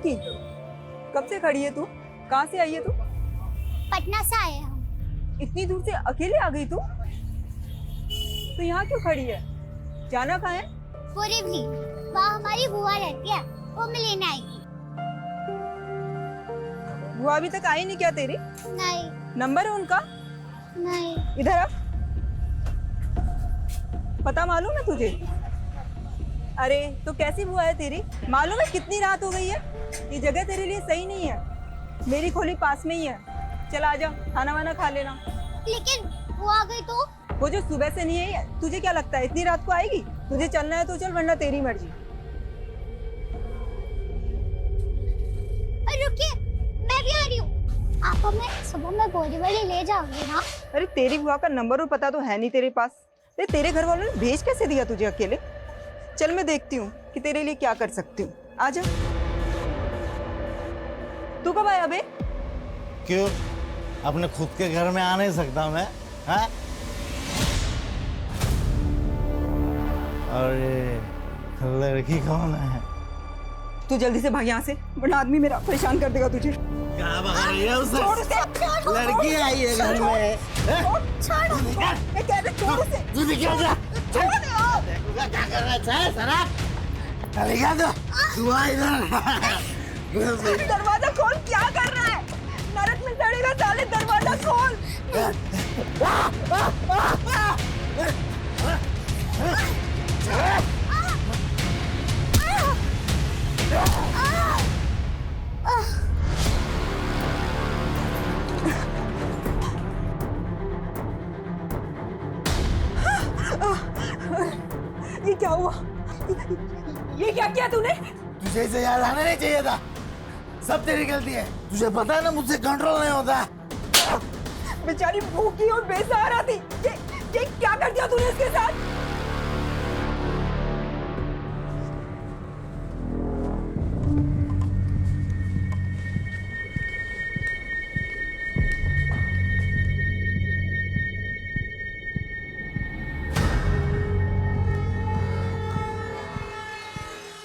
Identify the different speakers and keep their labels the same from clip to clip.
Speaker 1: लड़की, कब से खड़ी है तू? कहाँ से आई है तू?
Speaker 2: पटना से आए हम।
Speaker 1: इतनी दूर से अकेले आ गई तू? तो यहाँ क्यों खड़ी है? जाना कहाँ है?
Speaker 2: बोरीवली, वहाँ हमारी बुआ रहती है, वो हमें लेने आएगी।
Speaker 1: बुआ अभी तक आई नहीं क्या तेरी?
Speaker 2: नहीं।
Speaker 1: नंबर है उनका?
Speaker 2: नहीं।
Speaker 1: इधर आ। पता मालूम है तुझे? अरे तो कैसी बुआ है तेरी? मालूम है कितनी रात हो गई है? ये जगह तेरे लिए सही नहीं है। मेरी खोली पास में ही है, चल आजा, खाना वाना खा लेना।
Speaker 2: लेकिन वो आ गई तो?
Speaker 1: वो जो सुबह से नहीं है, तुझे क्या लगता है इतनी रात को आएगी? तुझे चलना है तो चल, वरना तेरी मर्जी।
Speaker 2: अरे रुकिए, मैं भी आ रही हूँ। आप हमें सुबह में बोरीवली ले जाओगे ना?
Speaker 1: अरे तेरी बुआ का नंबर और पता तो है नहीं तेरे पास। तेरे घर वालों ने भेज कैसे दिया तुझे अकेले? चल मैं देखती हूँ कि तेरे लिए क्या कर सकती हूँ। आजा। तू कब आया बे?
Speaker 3: क्यों, अपने खुद के घर में आ नहीं सकता मैं? हाँ? और ये लड़की कौन है?
Speaker 1: तू जल्दी से भाग यहाँ से, वरना आदमी मेरा परेशान कर देगा तुझे।
Speaker 3: क्या बता रही है उसे?
Speaker 1: छोड़ उसे।
Speaker 3: लड़की आई है घर में।
Speaker 1: छोड़। मैं कह रही छोड़ उसे।
Speaker 3: तू निकल जा।
Speaker 1: छोड़।
Speaker 3: देखूंगा क्या कर रहा है सरा? निकल दो। तू आ इधर।
Speaker 1: दरवाजा खोल, क्या कर रहा है? नरक में सड़ेगा साले, दरवाजा खोल। ये क्या हुआ? ये क्या किया तूने?
Speaker 3: तुझे इसे याद आना नहीं चाहिए था। सब तेरी गलती है। तुझे पता है ना, मुझसे कंट्रोल नहीं होता।
Speaker 1: बेचारी भूखी और बेसहारा थी। ये क्या कर दिया तूने इसके साथ?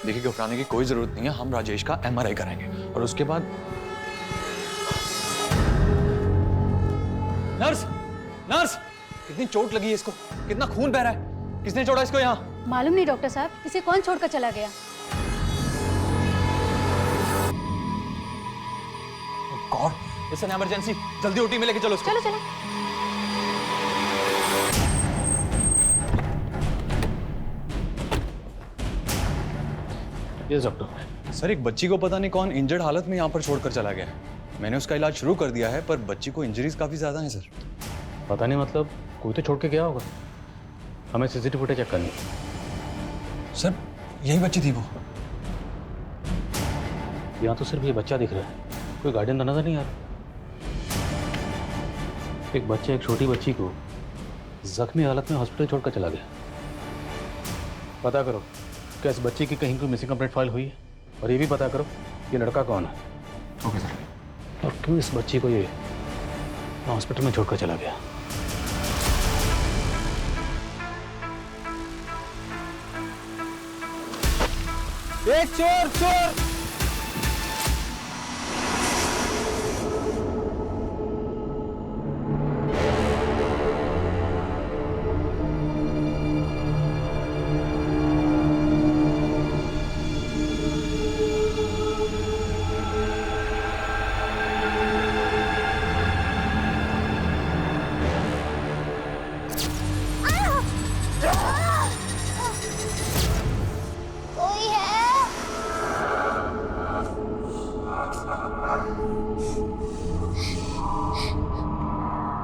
Speaker 4: देखिए, घबराने की कोई जरूरत नहीं है। हम राजेश का एमआरआई कराएंगे और उसके बाद नर्स, नर्स, कितनी चोट लगी है इसको? कितना खून बह रहा है? किसने छोड़ा इसको यहाँ?
Speaker 5: मालूम नहीं डॉक्टर साहब, इसे कौन छोड़कर चला गया?
Speaker 4: God, it's an emergency. जल्दी ओटी में लेके चलो इसको।
Speaker 5: चलो चलो।
Speaker 4: Yes doctor. सर, एक बच्ची को पता नहीं कौन इंजर्ड हालत में यहाँ पर छोड़कर चला गया है। मैंने उसका इलाज शुरू कर दिया है, पर बच्ची को इंजरीज काफी ज्यादा हैं सर।
Speaker 6: पता नहीं, मतलब कोई तो छोड़ के गया होगा। हमें सीसीटीवी फुटेज चेक करनी।
Speaker 4: सर, यही बच्ची थी वो।
Speaker 6: यहाँ तो सिर्फ ये बच्चा दिख रहा है, कोई गार्डियन तो नजर नहीं आ रहा। एक बच्चे, एक छोटी बच्ची को जख्मी हालत में हॉस्पिटल छोड़कर चला गया। पता करो क्या इस बच्ची की कहीं कोई मिसिंग कंप्लेंट फाइल हुई है, और ये भी पता करो ये लड़का कौन है।
Speaker 4: Okay sir.
Speaker 6: और क्यों इस बच्ची को ये हॉस्पिटल में छोड़कर चला गया।
Speaker 3: चोर चोर।
Speaker 2: कोई है?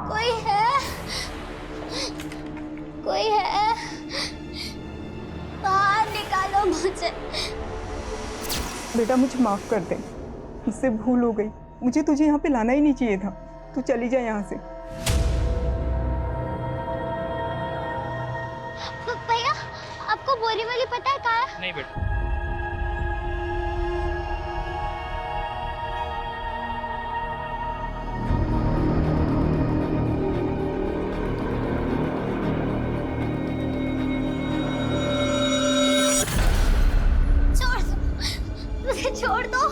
Speaker 2: कोई है? कोई है? बाहर निकालो मुझे।
Speaker 1: बेटा मुझे माफ कर दे, मुझसे भूल हो गई। मुझे तुझे यहाँ पे लाना ही नहीं चाहिए था। तू चली जा यहाँ से।
Speaker 2: भैया, आपको बोरीवली पता है कहाँ है?
Speaker 7: नहीं बेटा।
Speaker 2: छोड़ दो, मुझे छोड़ दो।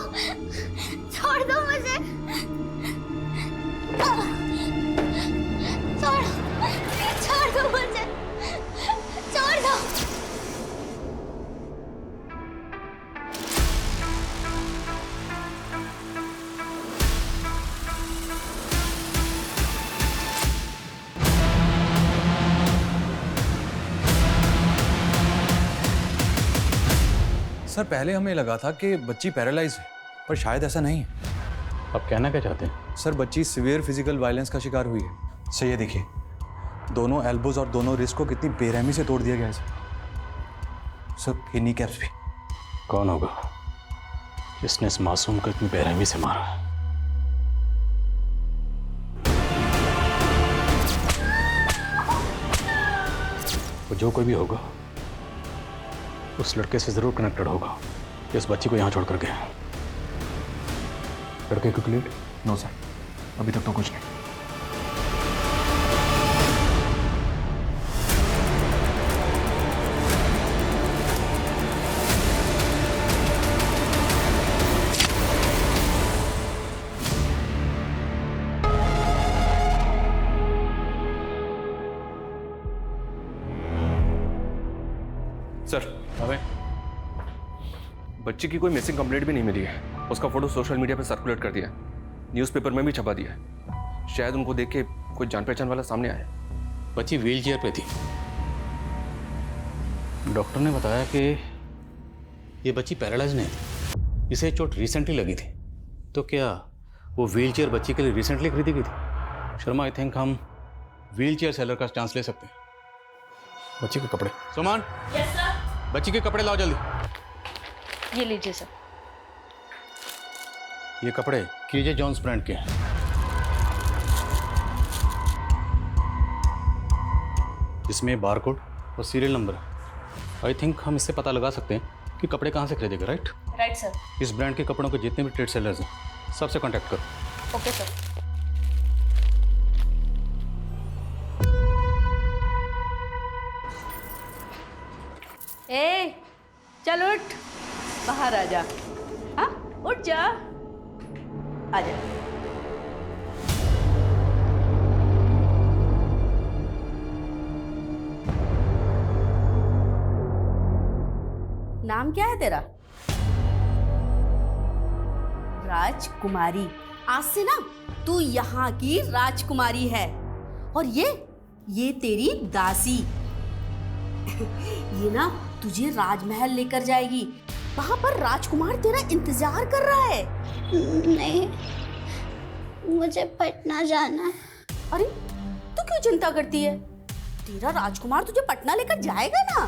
Speaker 4: सर पहले हमें लगा था कि बच्ची पैरालाइज है, पर शायद ऐसा नहीं है।
Speaker 6: आप कहना क्या चाहते हैं?
Speaker 4: सर बच्ची सिवियर फिजिकल वायलेंस का शिकार हुई है। सर ये देखिए, दोनों एल्बोज और दोनों रिस्ट को कितनी बेरहमी से तोड़ दिया गया है सर। ये नी कैप्स भी।
Speaker 6: कौन होगा जिसने इस मासूम को इतनी बेरहमी से मारा? वो जो कोई भी होगा उस लड़के से जरूर कनेक्टेड होगा कि उस बच्ची को यहां छोड़कर गया। लड़के को क्लियर?
Speaker 4: नो सर, अभी तक तो कुछ नहीं।
Speaker 7: सर,
Speaker 6: अबे
Speaker 7: बच्ची की कोई मिसिंग कंप्लेंट भी नहीं मिली है। उसका फोटो सोशल मीडिया पे सर्कुलेट कर दिया, न्यूज़पेपर में भी छपा दिया है। शायद उनको देख के कोई जान पहचान वाला सामने आया।
Speaker 6: बच्ची व्हील चेयर पे थी। डॉक्टर ने बताया कि ये बच्ची पैरालाइज नहीं थी, इसे चोट रिसेंटली लगी थी। तो क्या वो व्हील चेयर बच्ची के लिए रिसेंटली खरीदी गई थी? शर्मा, आई थिंक हम व्हील चेयर सेलर का चांस ले सकते हैं। बच्ची के कपड़े। सुमन,
Speaker 5: यस सर।
Speaker 6: बच्ची के कपड़े लाओ जल्दी।
Speaker 5: ये लीजिए सर।
Speaker 6: ये कपड़े केजे जॉन्स ब्रांड के हैं। इसमें बारकोड और सीरियल नंबर है। आई थिंक हम इससे पता लगा सकते हैं कि कपड़े कहाँ से खरीदेगा। Right
Speaker 5: right sir.
Speaker 6: इस ब्रांड के कपड़ों के जितने भी ट्रेड सेलर्स हैं सबसे कांटेक्ट करो।
Speaker 5: Okay sir. ए चल उठ, बाहर आ जा। हाँ उठ जा, आ जा। नाम क्या है तेरा? राजकुमारी। आज से ना तू यहाँ की राजकुमारी है, और ये तेरी दासी। ये ना तुझे राजमहल लेकर जाएगी। वहां पर राजकुमार तेरा इंतजार कर रहा है।
Speaker 2: नहीं, मुझे पटना जाना है।
Speaker 5: अरे तू क्यों चिंता करती है? तेरा राजकुमार तुझे पटना लेकर जाएगा ना।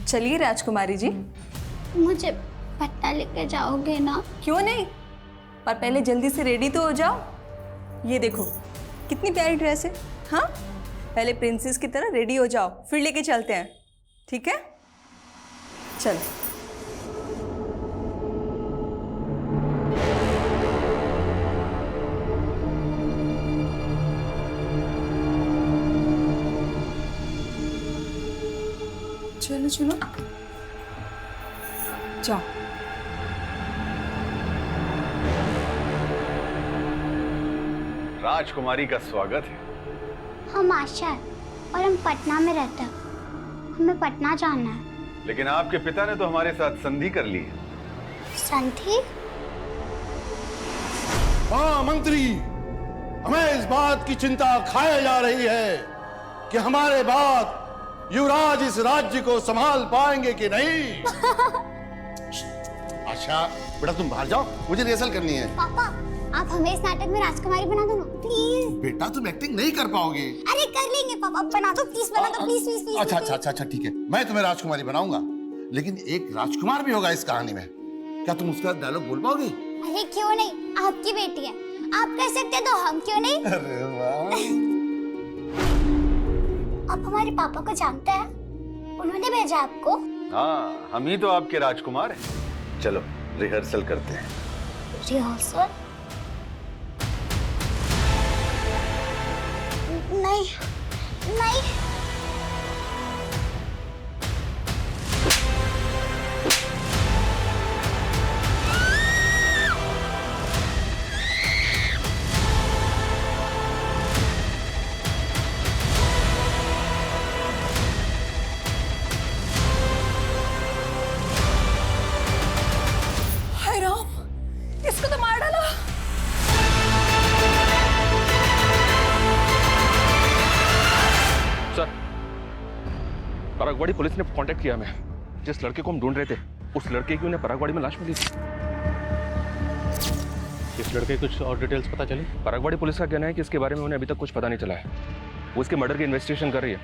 Speaker 1: चलिए राजकुमारी जी।
Speaker 2: मुझे पटना लेकर जाओगे ना?
Speaker 1: क्यों नहीं, पर पहले जल्दी से रेडी तो हो जाओ। ये देखो कितनी प्यारी ड्रेस है। हाँ, पहले प्रिंसेस की तरह रेडी हो जाओ, फिर लेके चलते हैं। ठीक है, चल। चलो चलो जाओ।
Speaker 8: राजकुमारी का स्वागत है।
Speaker 2: हम आशा है और हम पटना में रहते हैं। हमें पटना जाना है।
Speaker 8: लेकिन आपके पिता ने तो हमारे साथ संधि कर ली है।
Speaker 2: संधि?
Speaker 3: हाँ मंत्री, हमें इस बात की चिंता खाए जा रही है कि हमारे बाद युवराज इस राज्य को संभाल पाएंगे कि नहीं। अच्छा बेटा तुम बाहर जाओ, मुझे रिहर्सल करनी है।
Speaker 2: पापा, आप हमें इस नाटक में राजकुमारी बना दो ना प्लीज।
Speaker 3: बेटा तुम एक्टिंग नहीं कर पाओगे।
Speaker 2: अरे कर लेंगे पापा, बना दो प्लीज, बना दो प्लीज प्लीज प्लीज।
Speaker 3: अच्छा ठीक है, मैं तुम्हें राजकुमारी बनाऊंगा, लेकिन एक राजकुमार भी होगा इस कहानी में। क्या तुम उसका डायलॉग बोल पाओगे?
Speaker 2: अरे क्यों नहीं, आपकी बेटी है, आप कर सकते तो हम क्यों नहीं।
Speaker 3: अरे वाह।
Speaker 2: आप हमारे पापा को जानते हैं? उन्होंने भेजा आपको?
Speaker 8: हाँ, हम ही तो आपके राजकुमार हैं। चलो रिहर्सल करते हैं।
Speaker 2: रिहर्सल? नहीं नहीं।
Speaker 1: हाय राम, इसको तो मार डाला।
Speaker 7: सर, परागवाड़ी पुलिस ने कांटेक्ट किया हमें। जिस लड़के को हम ढूंढ रहे थे उस लड़के की उन्हें परागवाड़ी में लाश मिली थी।
Speaker 6: इस लड़के की कुछ और डिटेल्स पता चली?
Speaker 7: परागवाड़ी पुलिस का कहना है कि इसके बारे में उन्हें अभी तक कुछ पता नहीं चला है। वो इसके मर्डर की इन्वेस्टिगेशन कर रही है।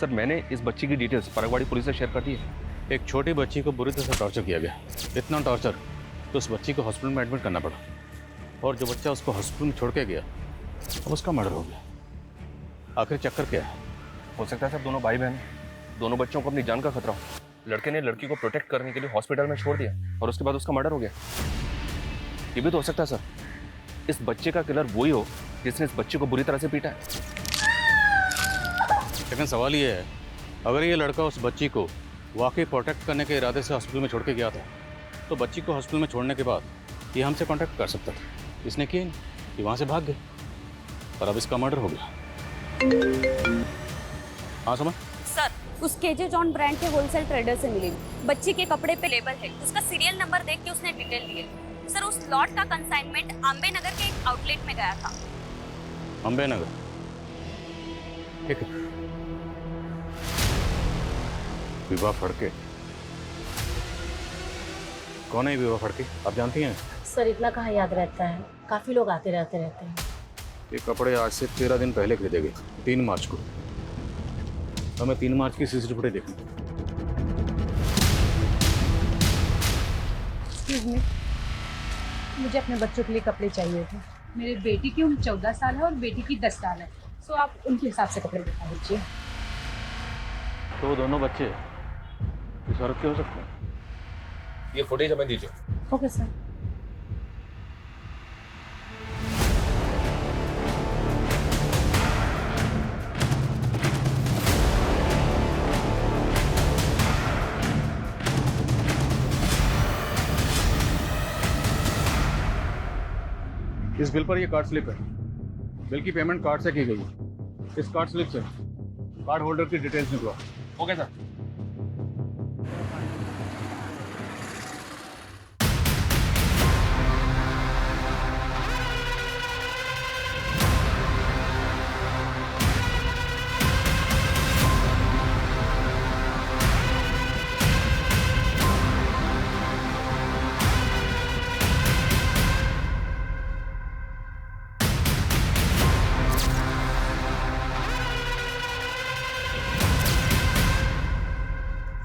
Speaker 7: सर मैंने इस बच्ची की डिटेल्स परागवाड़ी पुलिस से शेयर कर दी है।
Speaker 6: एक छोटी बच्ची को बुरी तरह से टॉर्चर किया गया, इतना टॉर्चर तो उस बच्ची को हॉस्पिटल में एडमिट करना पड़ा, और जो बच्चा उसको हॉस्पिटल में छोड़ के गया अब उसका मर्डर हो गया। आखिर चक्कर क्या है?
Speaker 7: हो सकता है सर दोनों भाई बहन, दोनों बच्चों को अपनी जान का खतरा हो। लड़के ने लड़की को प्रोटेक्ट करने के लिए हॉस्पिटल में छोड़ दिया और उसके बाद उसका मर्डर हो गया। ये भी तो हो सकता है सर, इस बच्चे का किलर वही हो जिसने इस बच्चे को बुरी तरह से पीटा है।
Speaker 6: लेकिन सवाल ये है, अगर ये लड़का उस बच्ची को वाकई प्रोटेक्ट करने के इरादे से हॉस्पिटल में छोड़ के गया था, तो बच्ची को हॉस्पिटल में छोड़ने के बाद ये हमसे कांटेक्ट कर सकता था। इसने किया नहीं, ये वहाँ से भाग गए और अब इसका मर्डर हो गया। हाँ समझ
Speaker 9: सर, उस केजे जॉन ब्रांड के होलसेल ट्रेडर से मिली। बच्ची के कपड़े पे लेबल है, उसका सीरियल नंबर देख के उसने डिटेल लिए। सर उस लॉट का कंसाइनमेंट अम्बे नगर के एक आउटलेट में गया था।
Speaker 6: अम्बे नगर, ठीक है। विवाह फड़के, कौन है विवाह फड़के, आप जानती हैं?
Speaker 10: सर इतना कहाँ याद रहता है, काफी लोग आते रहते हैं।
Speaker 6: ये कपड़े आज से 13 दिन पहले खरीदे गए, 3 मार्च को। हमें 3 मार्च की CCTV फुटेज देखनी।
Speaker 10: मुझे अपने बच्चों के लिए कपड़े चाहिए थे। मेरे बेटी की उम्र 14 साल है और बेटी की 10 साल है, सो आप उनके हिसाब से कपड़े दिखा दीजिए।
Speaker 6: तो दोनों बच्चे इस औरत के हो सकते हैं?
Speaker 7: ये फुटेज हमें दीजिए।
Speaker 10: Okay sir.
Speaker 6: इस बिल पर ये कार्ड स्लिप है, बिल की पेमेंट कार्ड से की गई है। इस कार्ड स्लिप से कार्ड होल्डर की डिटेल्स निकलो।
Speaker 7: Okay sir.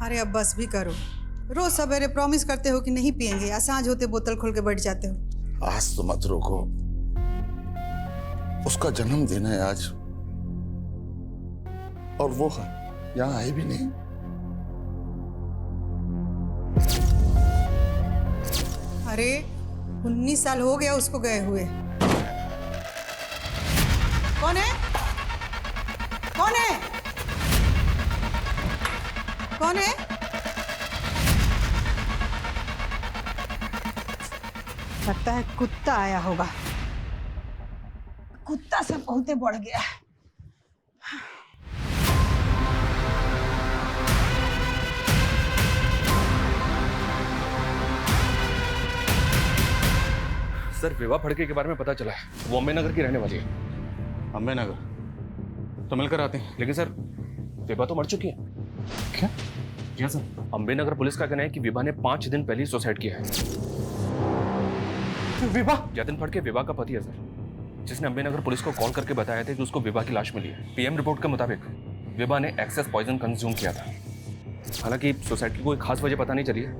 Speaker 11: अरे अब बस भी करो, रोज सवेरे प्रॉमिस करते हो कि नहीं पियेंगे, या सांझ होते बोतल खोल के बैठ जाते हो।
Speaker 3: आज तो मत रोको, उसका जन्मदिन है आज, और वो यहाँ आए भी नहीं।
Speaker 11: अरे 19 साल हो गया उसको गए हुए। कौन है? कौन है? कौन है? लगता है कुत्ता आया होगा। कुत्ता सब बहुत बढ़ गया है।
Speaker 7: सर विवाह फड़के के बारे में पता चला है, वो अम्बे नगर की रहने वाली है।
Speaker 6: अम्बे नगर तो मिलकर आते हैं।
Speaker 7: लेकिन सर विवाह तो मर चुकी है।
Speaker 6: क्या?
Speaker 7: जी हाँ सर, अम्बे नगर पुलिस का कहना है कि विवाह ने 5 दिन पहले ही सुसाइड किया है।
Speaker 4: विवाह?
Speaker 7: जतिन फड़के विवाह का पति है सर, जिसने अम्बे नगर पुलिस को कॉल करके बताया था कि उसको विवाह की लाश मिली है। PM रिपोर्ट के मुताबिक विवाह ने एक्सेस पॉइजन कंज्यूम किया था। हालांकि सुसाइड की कोई खास वजह पता नहीं चली है,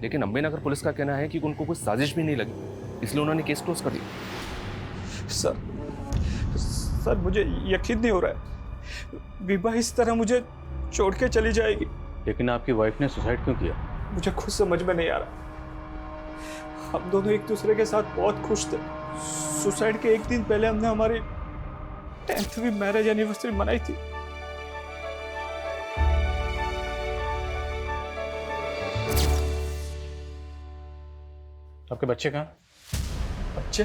Speaker 7: लेकिन अम्बे नगर पुलिस का कहना है कि उनको कोई साजिश भी नहीं लगी, इसलिए उन्होंने केस क्लोज कर दिया।
Speaker 12: सर मुझे यकीन नहीं हो रहा है, विवाह इस तरह मुझे छोड़ के चली जाएगी।
Speaker 6: लेकिन आपकी वाइफ ने सुसाइड क्यों किया?
Speaker 12: मुझे खुद समझ में नहीं आ रहा। हम दोनों एक दूसरे के साथ बहुत खुश थे। सुसाइड के एक दिन पहले हमने हमारी 10वीं मैरिज एनिवर्सरी मनाई थी।
Speaker 6: आपके बच्चे कहाँ?
Speaker 12: बच्चे?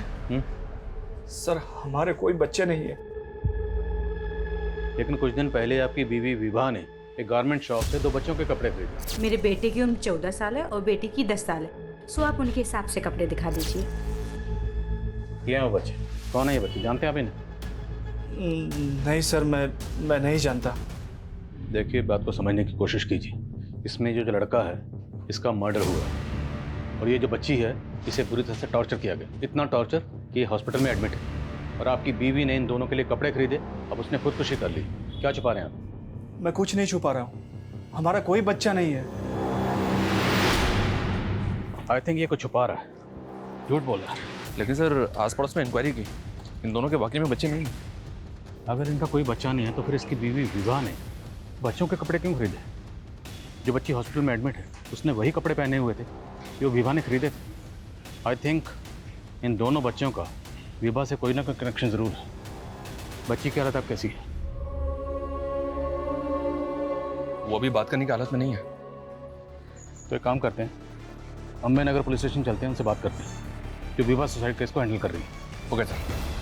Speaker 12: सर हमारे कोई बच्चे नहीं है।
Speaker 6: लेकिन कुछ दिन पहले आपकी बीवी विवाह ने एक गारमेंट शॉप से 2 बच्चों के कपड़े खरीदे।
Speaker 10: मेरे बेटे की उम्र 14 साल है और बेटी की 10 साल है, सो आप उनके हिसाब से कपड़े दिखा दीजिए।
Speaker 6: ये हैं वो बच्चे। कौन है ये बच्चे, जानते हैं आप इन्हें?
Speaker 12: नहीं सर, मैं नहीं जानता।
Speaker 6: देखिए, बात को समझने की कोशिश कीजिए। इसमें जो लड़का है इसका मर्डर हुआ है और ये जो बच्ची है इसे बुरी तरह से टॉर्चर किया गया, इतना टॉर्चर कि ये हॉस्पिटल में एडमिट है। और आपकी बीवी ने इन दोनों के लिए कपड़े खरीदे, अब उसने खुदकुशी कर ली। क्या छुपा रहे हैं आप?
Speaker 12: मैं कुछ नहीं छुपा रहा हूँ, हमारा कोई बच्चा नहीं है।
Speaker 6: आई थिंक ये कुछ छुपा रहा है, झूठ बोल रहा है।
Speaker 7: लेकिन सर आस पड़ोस में इंक्वायरी की, इन दोनों के वाकई में बच्चे नहीं।
Speaker 6: अगर इनका कोई बच्चा नहीं है तो फिर इसकी बीवी विभा ने बच्चों के कपड़े क्यों खरीदे? जो बच्ची हॉस्पिटल में एडमिट है उसने वही कपड़े पहने हुए थे जो विभा ने खरीदे थे। आई थिंक इन दोनों बच्चों का विभा से कोई ना कोई कनेक्शन ज़रूर है। बच्ची की हालत अब कैसी है?
Speaker 7: वो अभी बात करने की हालत में नहीं है।
Speaker 6: तो एक काम करते हैं, अम्बे नगर पुलिस स्टेशन चलते हैं, उनसे बात करते हैं जो विभा सुसाइड केस को हैंडल कर रही है।
Speaker 7: Okay sir.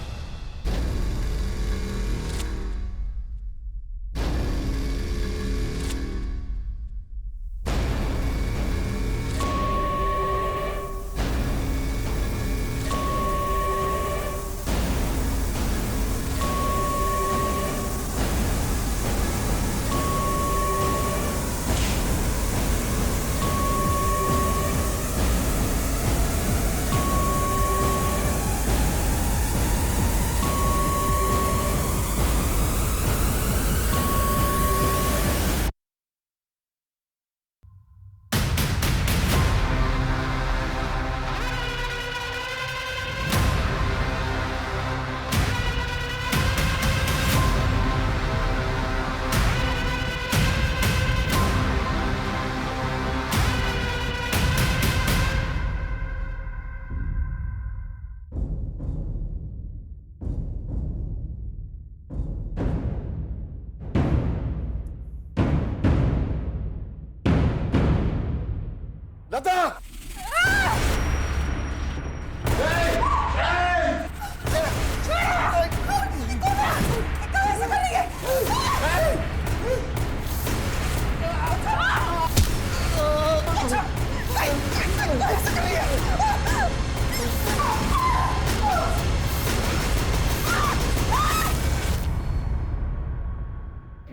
Speaker 3: लता!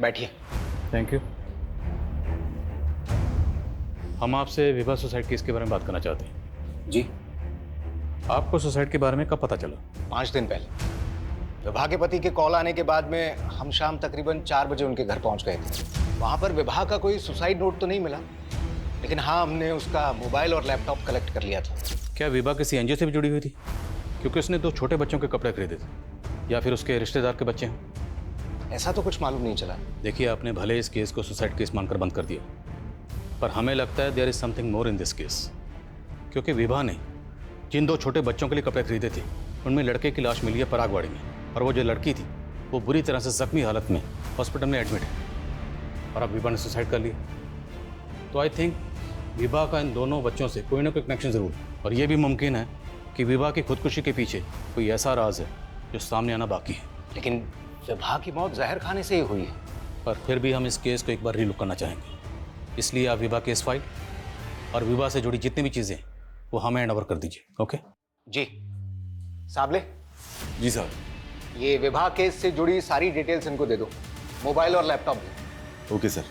Speaker 13: बैठिए।
Speaker 6: Thank you. हम आपसे विभा सुसाइड केस के बारे में बात करना चाहते हैं।
Speaker 13: जी।
Speaker 6: आपको सुसाइड के बारे में कब पता चला?
Speaker 13: 5 दिन पहले विभा के पति के कॉल आने के बाद में हम शाम तकरीबन 4 बजे उनके घर पहुंच गए थे। वहां पर विभा का कोई सुसाइड नोट तो नहीं मिला, लेकिन हाँ, हमने उसका मोबाइल और लैपटॉप कलेक्ट कर लिया था।
Speaker 6: क्या विभा किसी एनजीओ से भी जुड़ी हुई थी? क्योंकि उसने 2 छोटे बच्चों के कपड़े खरीदे थे, या फिर उसके रिश्तेदार के बच्चे हैं।
Speaker 13: ऐसा तो कुछ मालूम नहीं चला।
Speaker 6: देखिए, आपने भले इस केस को सुसाइड केस मानकर बंद कर दिया, पर हमें लगता है there is something more in this case. क्योंकि विभा ने जिन 2 छोटे बच्चों के लिए कपड़े खरीदे थे उनमें लड़के की लाश मिली है परागवाड़ी में, और वो जो लड़की थी वो बुरी तरह से जख्मी हालत में हॉस्पिटल में एडमिट है, और अब विभा ने सुसाइड कर लिया। तो आई थिंक विभा का इन दोनों बच्चों से कोई ना कोई कनेक्शन ज़रूर है, और ये भी मुमकिन है कि विभा की खुदकुशी के पीछे कोई ऐसा राज है जो सामने आना बाकी है।
Speaker 13: लेकिन विभा की मौत जहर खाने से ही हुई है।
Speaker 6: पर फिर भी हम इस केस को एक बार रीलुक करना चाहेंगे, इसलिए आप विभा केस फाइल और विभा से जुड़ी जितनी भी चीज़ें वो हमें हैंड ओवर कर दीजिए। ओके
Speaker 13: जी। साबले।
Speaker 4: जी सर।
Speaker 13: ये विभा केस से जुड़ी सारी डिटेल्स इनको दे दो, मोबाइल और लैपटॉप भी।
Speaker 4: Okay sir.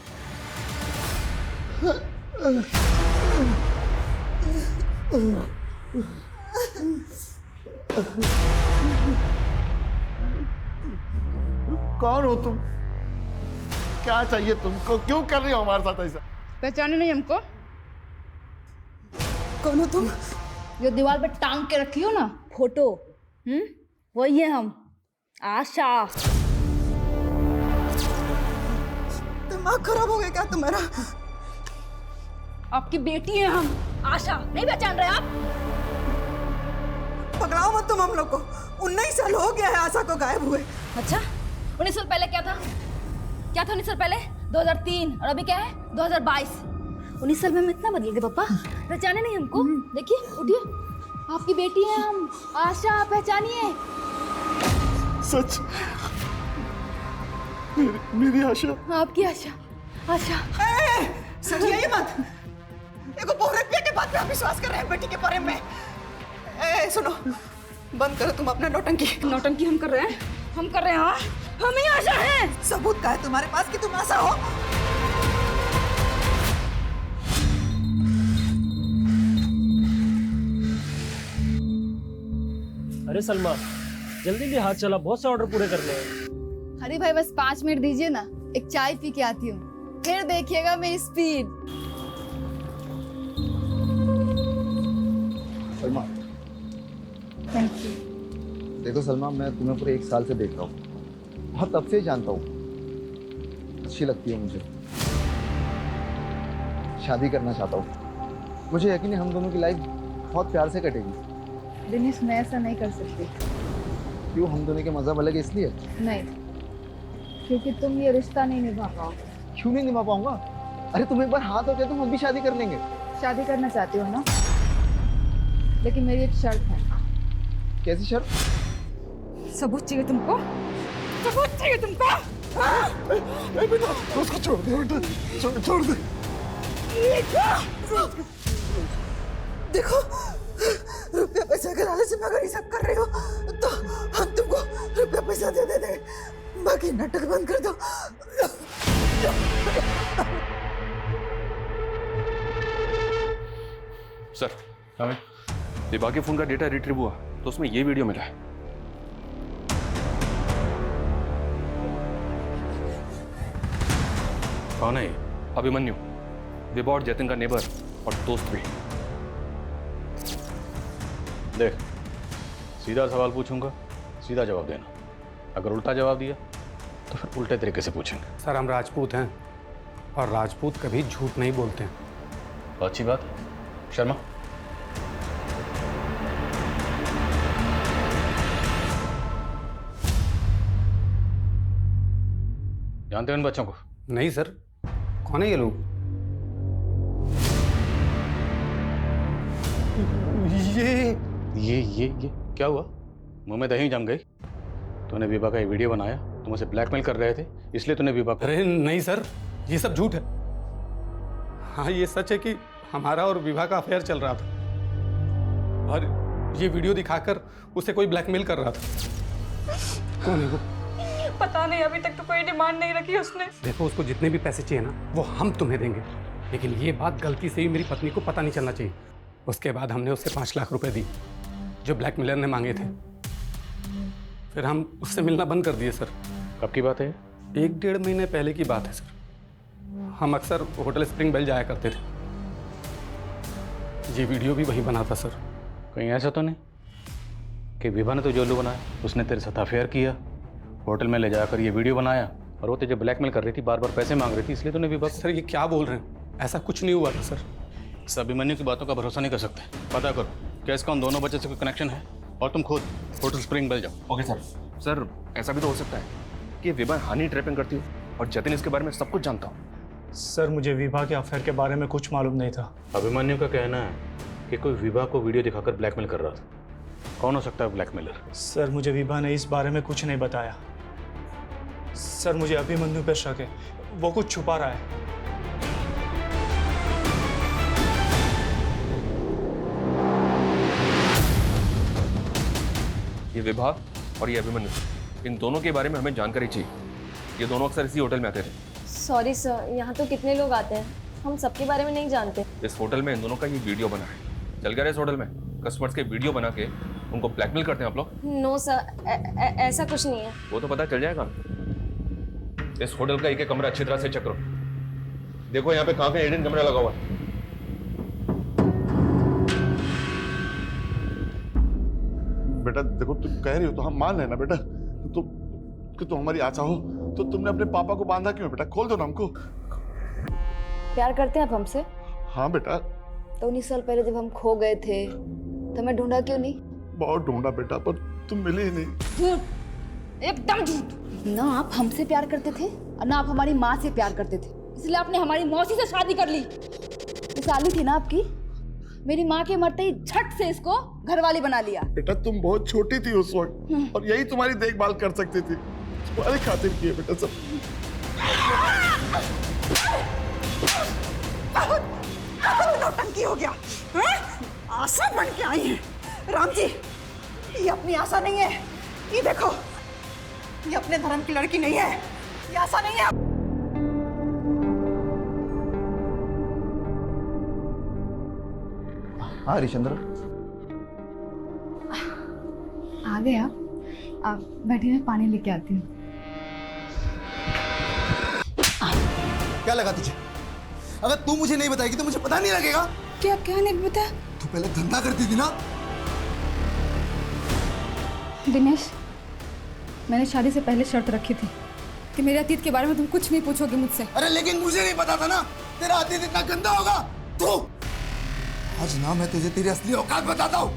Speaker 3: कौन हो तुम? क्या चाहिए तुमको? क्यों कर रही हो हमारे साथ ऐसा?
Speaker 10: पहचाने नहीं हमको?
Speaker 11: कौन हो तुम?
Speaker 9: जो दीवार पे टांग के रखी हो ना फोटो, वही है हम, आशा।
Speaker 11: दिमाग खराब हो गया क्या तुम्हारा?
Speaker 9: आपकी बेटी है हम, आशा। नहीं पहचान रहे आप?
Speaker 11: पकड़ाओ मत तुम हम लोग को। 19 साल हो गया है आशा को गायब हुए।
Speaker 9: अच्छा, 19 साल पहले क्या था? क्या था 19 साल पहले? 2003। और अभी क्या है? 2022। 19 साल में हम इतना बदल गए पापा। पहचाने नहीं हमको? देखिए, उठिए, आपकी बेटी है हम, आशा। पहचानिए।
Speaker 3: सच? मेरी आशा?
Speaker 9: आपकी आशा। आशा।
Speaker 11: सच ये मत। देखो, बहुरत के बात पे आप विश्वास कर रहे हैं बेटी के बारे में। सुनो, बंद करो तुम अपना नौटंकी।
Speaker 9: नौटंकी हम कर रहे हैं? हम कर रहे हैं? हाँ, हम ही आशा हैं।
Speaker 11: सबूत का है तुम्हारे पास कि तुम आशा हो?
Speaker 14: अरे सलमा, जल्दी भी हाथ चला, बहुत से ऑर्डर पूरे करने हैं।
Speaker 9: अरे भाई बस 5 मिनट दीजिए ना, एक चाय पी के आती हूँ, फिर देखिएगा मेरी स्पीड।
Speaker 15: Salma,
Speaker 9: thank you.
Speaker 15: देखो सलमा, मैं तुम्हें पूरे 1 साल से देख रहा हूँ, बहुत तब से ही जानता हूँ, अच्छी लगती है मुझे, शादी करना चाहता हूँ। मुझे यकीन है हम दोनों की लाइफ बहुत प्यार से कटेगी।
Speaker 9: दिनेश, मैं ऐसा नहीं कर सकती।
Speaker 15: क्यों, हम दोनों के मज़हब अलग है इसलिए?
Speaker 9: नहीं, क्योंकि तुम ये रिश्ता नहीं निभा पाओगे।
Speaker 15: क्यों नहीं निभा पाऊंगा? अरे तुम एक बार हाँ तो कह दो, हम भी शादी कर लेंगे।
Speaker 9: शादी करना चाहती हो ना, लेकिन मेरी एक शर्त है।
Speaker 15: कैसी शर्त?
Speaker 9: सबूत चाहिए तुमको, सबूत चाहिए तुमको।
Speaker 3: बेटा, उसको छोड़ दे बेटा, छोड़ दे।
Speaker 11: देखो, रुपया पैसा के लालच में अगर ये सब कर रहे हो तो हम तुमको रुपया पैसा दे देंगे, बाकी नाटक बंद कर दो।
Speaker 7: सर, विभा के फोन का डेटा रिट्रीव हुआ तो उसमें ये वीडियो मिला है।
Speaker 6: कौन है?
Speaker 7: अभिमन्यु, विभा और जतिन का नेबर और दोस्त भी।
Speaker 6: देख, सीधा सवाल पूछूंगा, सीधा जवाब देना। अगर उल्टा जवाब दिया तो फिर उल्टे तरीके से पूछेंगे।
Speaker 12: सर, हम राजपूत हैं और राजपूत कभी झूठ नहीं बोलते हैं।
Speaker 6: तो अच्छी बात है। शर्मा, जानते हो इन बच्चों को?
Speaker 12: नहीं सर, कौन है ये लोग? ये क्या हुआ? मुंह में दही जम गई? तूने विभा का ये वीडियो बनाया, तुम उसे ब्लैकमेल कर रहे थे, इसलिए तूने विभा को... अरे नहीं सर, ये सब झूठ है। हाँ, ये सच है कि हमारा और विभा का अफेयर चल रहा था और ये वीडियो दिखाकर उसे कोई ब्लैकमेल कर रहा था। कौन है वो?
Speaker 10: पता नहीं, अभी तक तो कोई डिमांड नहीं रखी उसने।
Speaker 12: देखो, उसको जितने भी पैसे चाहिए ना वो हम तुम्हें देंगे, लेकिन ये बात गलती से ही मेरी पत्नी को पता नहीं चलना चाहिए। उसके बाद हमने उससे 5 लाख रुपए दी जो ब्लैकमेलर ने मांगे थे। फिर हम उससे मिलना बंद कर दिए सर।
Speaker 6: कब की बात है?
Speaker 12: 1-1.5 महीने पहले की बात है सर। हम अक्सर होटल स्प्रिंग बेल जाया करते थे। ये वीडियो भी वही बना था सर।
Speaker 6: कहीं ऐसा तो नहीं कि विभा ने तो जोलू बनाया, उसने तेरे साथ अफेयर किया, होटल में ले जाकर ये वीडियो बनाया और वो तुझे ब्लैकमेल कर रही थी, बार बार पैसे मांग रही थी, इसलिए तूने विभा...
Speaker 12: सर, ये क्या बोल रहे हैं? ऐसा कुछ नहीं हुआ था सर।
Speaker 6: इस अभिमन्यु की बातों का भरोसा नहीं कर सकते। पता करो क्या इसका उन दोनों बच्चे से कोई कनेक्शन है, और तुम खुद होटल स्प्रिंग बेल जाओ।
Speaker 7: Okay sir. सर, ऐसा भी तो हो सकता है कि विभा हानि ट्रैपिंग करती हो और जतिन इसके बारे में सब कुछ जानता हूँ।
Speaker 14: सर, मुझे विभा के अफेयर के बारे में कुछ मालूम नहीं था।
Speaker 6: अभिमन्यु का कहना है कि कोई विभा को वीडियो दिखाकर ब्लैकमेल कर रहा था। कौन हो सकता है ब्लैकमेलर?
Speaker 14: सर, मुझे विभा ने इस बारे में कुछ नहीं बताया। सर, मुझे अभिमन्यु पे शक है, वो कुछ छुपा रहा है।
Speaker 7: ये विभा और ये अभिमन्यु, इन दोनों के बारे में हमें जानकारी चाहिए। ये दोनों अक्सर इसी होटल में आते थे।
Speaker 16: सॉरी सर, यहाँ तो कितने लोग आते हैं, हम सबके बारे में नहीं जानते।
Speaker 7: इस होटल में इन दोनों का ये वीडियो बना है। चल गया इस होटल में कस्टमर्स के वीडियो बना के उनको ब्लैकमेल करते हैं आप लोग?
Speaker 16: नो सर, ऐसा कुछ नहीं है।
Speaker 7: वो तो पता चल जाएगा। इस होटल का एक एक कमरा अच्छी तरह से चेक करो। देखो यहाँ पे कहाँ पे हिडन कैमरा लगा हुआ है।
Speaker 3: बेटा देखो, तुम कह रही हो तो हम मान लेना बेटा। तुम हमारी आशा हो तो तुमने अपने पापा को बांधा क्यों बेटा? खोल दो ना हमको।
Speaker 16: प्यार करते हैं आप हमसे?
Speaker 3: हाँ बेटा।
Speaker 16: तो 19 साल पहले जब हम खो गए थे तो हमें ढूंढा क्यों नहीं?
Speaker 3: बहुत ढूंढा बेटा, पर तुम मिले ही नहीं।
Speaker 9: झूठ, एकदम झूठ। ना आप हमसे प्यार करते थे और ना आप हमारी माँ से प्यार करते थे, इसलिए आपने हमारी मौसी से शादी कर ली। ये साली थी ना आपकी, मेरी माँ के मरते ही झट से इसको घरवाली बना लिया।
Speaker 3: बेटा तुम बहुत छोटी थी उस वक्त और यही तुम्हारी देखभाल कर सकती थी। तुम्हारी खातिर किए बेटा सब।
Speaker 11: नौटंकी हो गया। आशा बन के आई है राम जी। ये अपनी आशा नहीं है, ये देखो, ये अपने धर्म की लड़की नहीं है, ये आशा नहीं है।
Speaker 15: हाँ हरिश्चंद्र,
Speaker 10: आ गए आप बैठिए, मैं पानी लेके आती हूँ।
Speaker 15: क्या लगा तुझे? अगर तू मुझे नहीं बताएगी तो मुझे पता नहीं लगेगा।
Speaker 10: क्या क्या नहीं पता?
Speaker 15: तू पहले धंधा करती थी ना।
Speaker 10: दिनेश, मैंने शादी से पहले शर्त रखी थी कि मेरे अतीत के बारे में तुम कुछ नहीं पूछोगे मुझसे।
Speaker 15: अरे लेकिन मुझे नहीं पता था ना तेरा अतीत इतना गंदा होगा। तू आज ना मैं तुझे तेरी असली औकात बताता हूँ,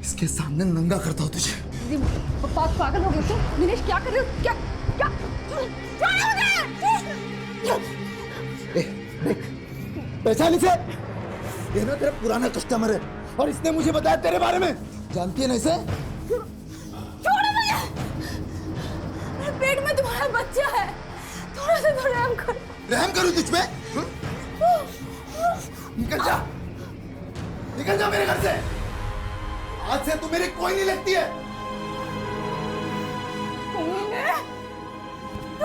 Speaker 15: इसके सामने नंगा करता हूँ तुझे।
Speaker 10: पागल हो गए तुम? दिनेश क्या कर रहे हो? क्या क्या
Speaker 15: देख, पहचान इसे। ये ना तेरा पुराना कस्टमर है और इसने मुझे बताया तेरे बारे में। जानती है ना इसे?
Speaker 9: पेट में तुम्हारा बच्चा है, थोड़ा सा तो रहम करो।
Speaker 15: रहम करूं तुझ पे? निकल जा, निकल जा मेरे घर से। आज से तू मेरी कोई नहीं लगती है।
Speaker 9: तू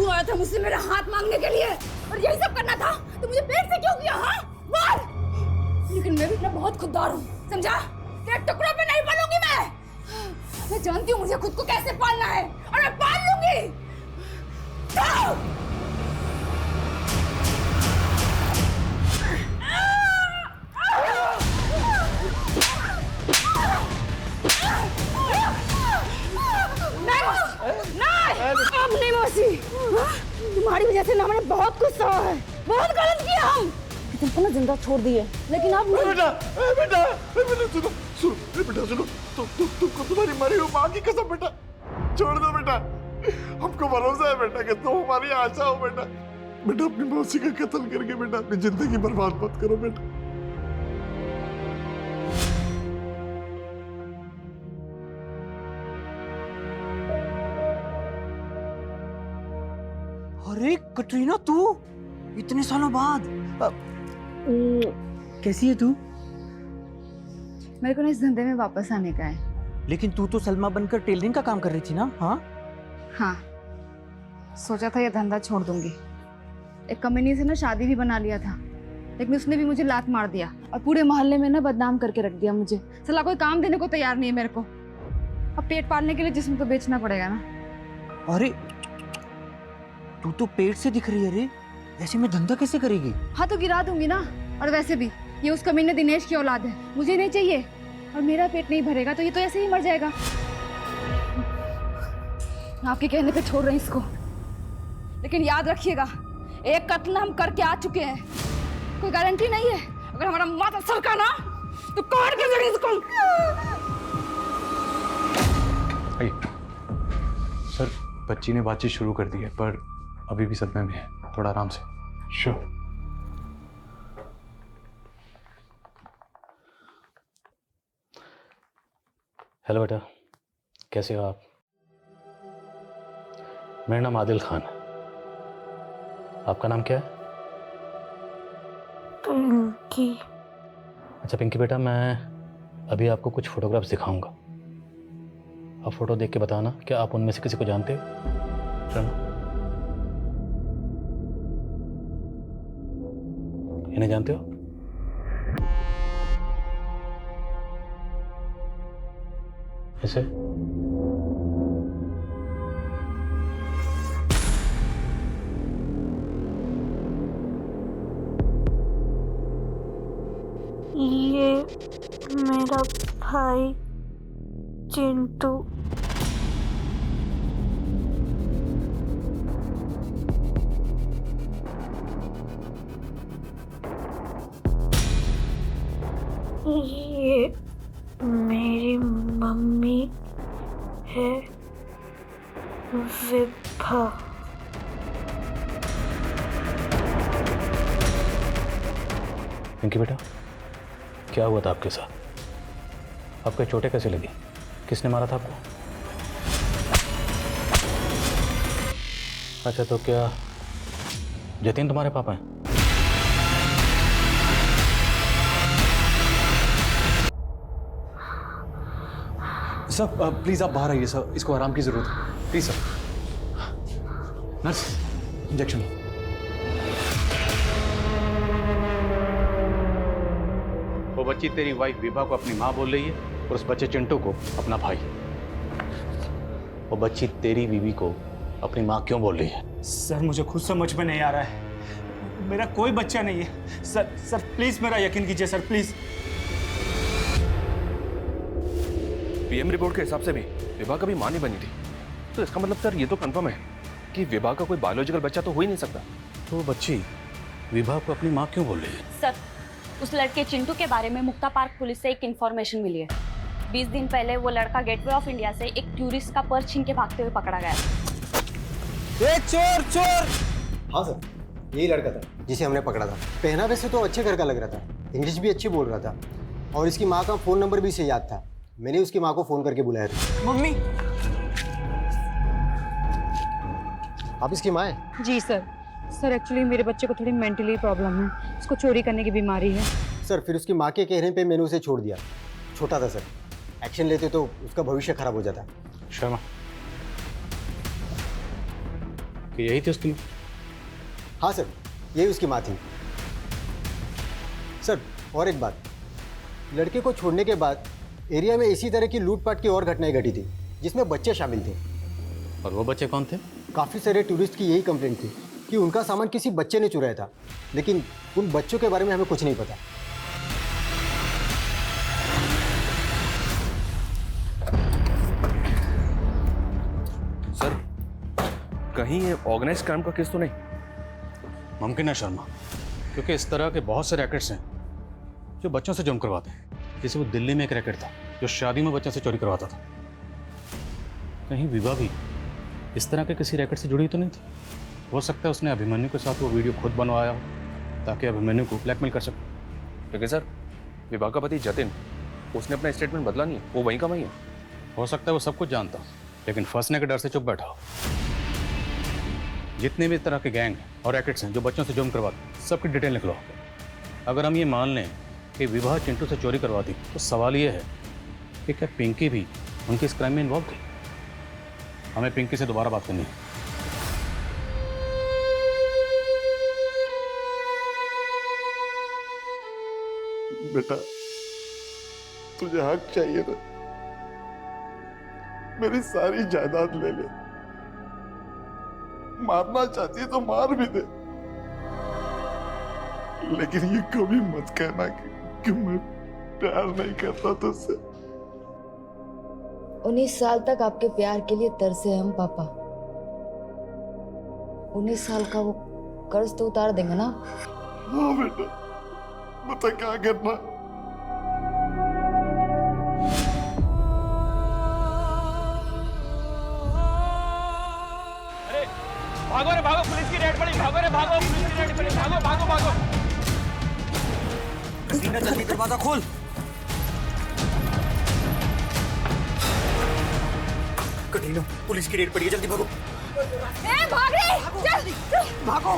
Speaker 9: आया था मुझसे मेरा हाथ मांगने के लिए और यही सब करना था तो मुझे पेट से क्यों किया? हाँ बोल। लेकिन मैं भी इतना बहुत खुददार हूँ, समझा? तेरे टुकड़ों पे नहीं पलूंगी मैं जानती हूँ मुझे खुद को कैसे पालना है और मैं पाल लूंगी। अब नहीं मौसी, तुम्हारी वजह से ना मैंने बहुत कुछ सहा है, बहुत गलत किया हम। तुमको ना जिंदा छोड़ दिए लेकिन अब नहीं।
Speaker 3: बेटा सुनो सुनो बेटा सुनो, तुमको तुम्हारी मरी हुई माँ की कसम बेटा, छोड़ दो बेटा। हमको भरोसा है बेटा कि तुम हमारी आशा हो बेटा। बेटा अपनी मौसी का कत्ल करके बेटा अपनी जिंदगी बर्बाद मत करो बेटा।
Speaker 17: अरे कटरीना, तू इतने सालों बाद कैसी है तू?
Speaker 10: मेरे को ना इस धंधे में वापस आने का है।
Speaker 17: लेकिन तू तो सलमा बनकर टेलरिंग का काम कर रही थी ना?
Speaker 10: हाँ, सोचा था ये धंधा छोड़ दूंगी। एक कमीनी से ना शादी भी बना लिया था, लेकिन उसने भी मुझे लात मार दिया और पूरे मोहल्ले में ना बदनाम करके रख दिया मुझे। साला कोई काम देने को तैयार नहीं है मेरे को। अब पेट पालने के लिए जिस्म तो बेचना पड़ेगा ना।
Speaker 17: अरे तू तो पेट से दिख रही है रे, ऐसे में धंधा कैसे करेगी?
Speaker 10: हाँ तो गिरा दूंगी ना। और वैसे भी ये उस कमीने दिनेश की औलाद है, मुझे नहीं चाहिए। और मेरा पेट नहीं भरेगा तो ये तो ऐसे ही मर जाएगा। आपके कहने पे छोड़ रहे हैं इसको, लेकिन याद रखिएगा एक कत्ल हम करके आ चुके हैं, कोई गारंटी नहीं है। अगर हमारा माथा सरका ना तो काट के जरूर इसको।
Speaker 4: सर, बच्ची ने बातचीत शुरू कर दी है पर अभी भी सदमे में है, थोड़ा आराम से।
Speaker 12: श्योर। हेलो बेटा, कैसे हो आप? मेरा नाम आदिल खान है। आपका नाम क्या है?
Speaker 2: पिंकी।
Speaker 12: अच्छा पिंकी बेटा, मैं अभी आपको कुछ फोटोग्राफ्स दिखाऊंगा। आप फोटो देख के बताना क्या आप उनमें से किसी को जानते हो? चलो, इन्हें जानते हो? ऐसे
Speaker 2: ये मेरा भाई चिंटू। ये मेरी मम्मी है विभा।
Speaker 12: पिंकी बेटा, क्या हुआ था आपके साथ? आपको चोटें कैसे लगी? किसने मारा था आपको? अच्छा, तो क्या जतिन तुम्हारे पापा हैं?
Speaker 4: सर प्लीज़ आप बाहर आइए सर, इसको आराम की ज़रूरत है, प्लीज़ सर। Nurse, injection.
Speaker 12: वो बच्ची तेरी वाइफ विभा को अपनी माँ बोल रही है, और उस बच्चे चिंटू को अपना भाई। वो बच्ची तेरी बीवी को अपनी माँ क्यों बोल रही है?
Speaker 14: सर मुझे खुद समझ में नहीं आ रहा है, मेरा कोई बच्चा नहीं है। सर प्लीज मेरा यकीन कीजिए सर, प्लीज।
Speaker 7: पीएम रिपोर्ट के हिसाब से भी विभा कभी मां नहीं बनी थी, तो इसका मतलब सर ये तो कंफर्म है कि विभा का कोई बायोलॉजिकल बच्चा तो हो ही नहीं सकता।
Speaker 12: तो वो बच्ची विभा को अपनी माँ क्यों बोल रही है?
Speaker 5: सर, उस लड़के चिंटू के बारे में मुक्ता पार्क पुलिस से एक इन्फॉर्मेशन मिली है। 20 दिन पहले वो लड़का गेटवे ऑफ इंडिया से एक टूरिस्ट का पर्स छीन के भागते हुए पकड़ा गया।
Speaker 17: चोर चोर!
Speaker 13: हाँ सर, यही लड़का था जिसे हमने पकड़ा था। पहनावे से तो अच्छे घर का लग रहा था, इंग्लिश भी अच्छी बोल रहा था और इसकी माँ का फ़ोन नंबर भी इसे याद था। मैंने उसकी माँ को फ़ोन करके बुलाया था।
Speaker 17: मम्मी!
Speaker 13: आप इसकी माँ हैं?
Speaker 10: जी सर। सर एक्चुअली मेरे बच्चे को थोड़ी मेंटली प्रॉब्लम है, उसको चोरी करने की बीमारी है।
Speaker 13: सर फिर उसकी माँ के कहने पे मैंने उसे छोड़ दिया। छोटा था सर, एक्शन लेते तो उसका भविष्य खराब हो जाता।
Speaker 12: शर्मा, कि यही थी उसकी माँ?
Speaker 13: हाँ सर, यही उसकी माँ थी। सर और एक बात, लड़के को छोड़ने के बाद एरिया में इसी तरह की लूटपाट की और घटनाएं घटी थी जिसमें बच्चे शामिल थे।
Speaker 12: और वो बच्चे कौन थे?
Speaker 13: काफ़ी सारे टूरिस्ट की यही कंप्लेंट थी कि उनका सामान किसी बच्चे ने चुराया था, लेकिन उन बच्चों के बारे में हमें कुछ नहीं पता।
Speaker 7: सर कहीं ये ऑर्गेनाइज क्राइम का केस तो नहीं?
Speaker 12: मुमकिन है शर्मा, क्योंकि इस तरह के बहुत से रैकेट्स हैं जो बच्चों से जुर्म करवाते हैं। जैसे वो दिल्ली में एक रैकेट था जो शादी में बच्चों से चोरी करवाता था। कहीं विभा भी इस तरह के किसी रैकेट से जुड़ी तो नहीं थी? हो सकता है उसने अभिमन्यु के साथ वो वीडियो खुद बनवाया हो ताकि अभिमन्यु को ब्लैकमेल कर सके।
Speaker 7: लेकिन सर विभा का पति जतिन, उसने अपना स्टेटमेंट बदला नहीं है, वो वहीं का वहीं है।
Speaker 12: हो सकता है वो सब कुछ जानता, लेकिन फंसने के डर से चुप बैठा हो। जितने भी इस तरह के गैंग और रैकेट्स हैं जो बच्चों से जुर्म करवाते, सबकी डिटेल निकलो। अगर हम ये मान लें कि विभा चिंटू से चोरी करवाती, तो सवाल ये है कि क्या पिंकी भी उनकी इस क्राइम में इन्वॉल्व थी? हमें पिंकी से दोबारा बात करनी है।
Speaker 3: बेटा तुझे हक चाहिए ना, मेरी सारी जायदाद ले ले, मारना चाहती है तो मार भी दे, लेकिन ये कभी मत कहना कि मैं प्यार नहीं करता तुझसे।
Speaker 16: 19 साल तक आपके प्यार के लिए तरसे हम पापा। 19 साल का वो कर्ज तो उतार देंगे ना?
Speaker 3: हाँ बेटा, बता क्या करना।
Speaker 18: भागो रे भागो, पुलिस की रेड पड़ी, भागो रे भागो, पुलिस की रेड पड़ी, भागो भागो भागो।
Speaker 17: कटीना जल्दी दरवाजा खोल। कटीना पुलिस की रेड पड़ी है, जल्दी भागो।
Speaker 9: ए भाग रे, चल
Speaker 17: भागो।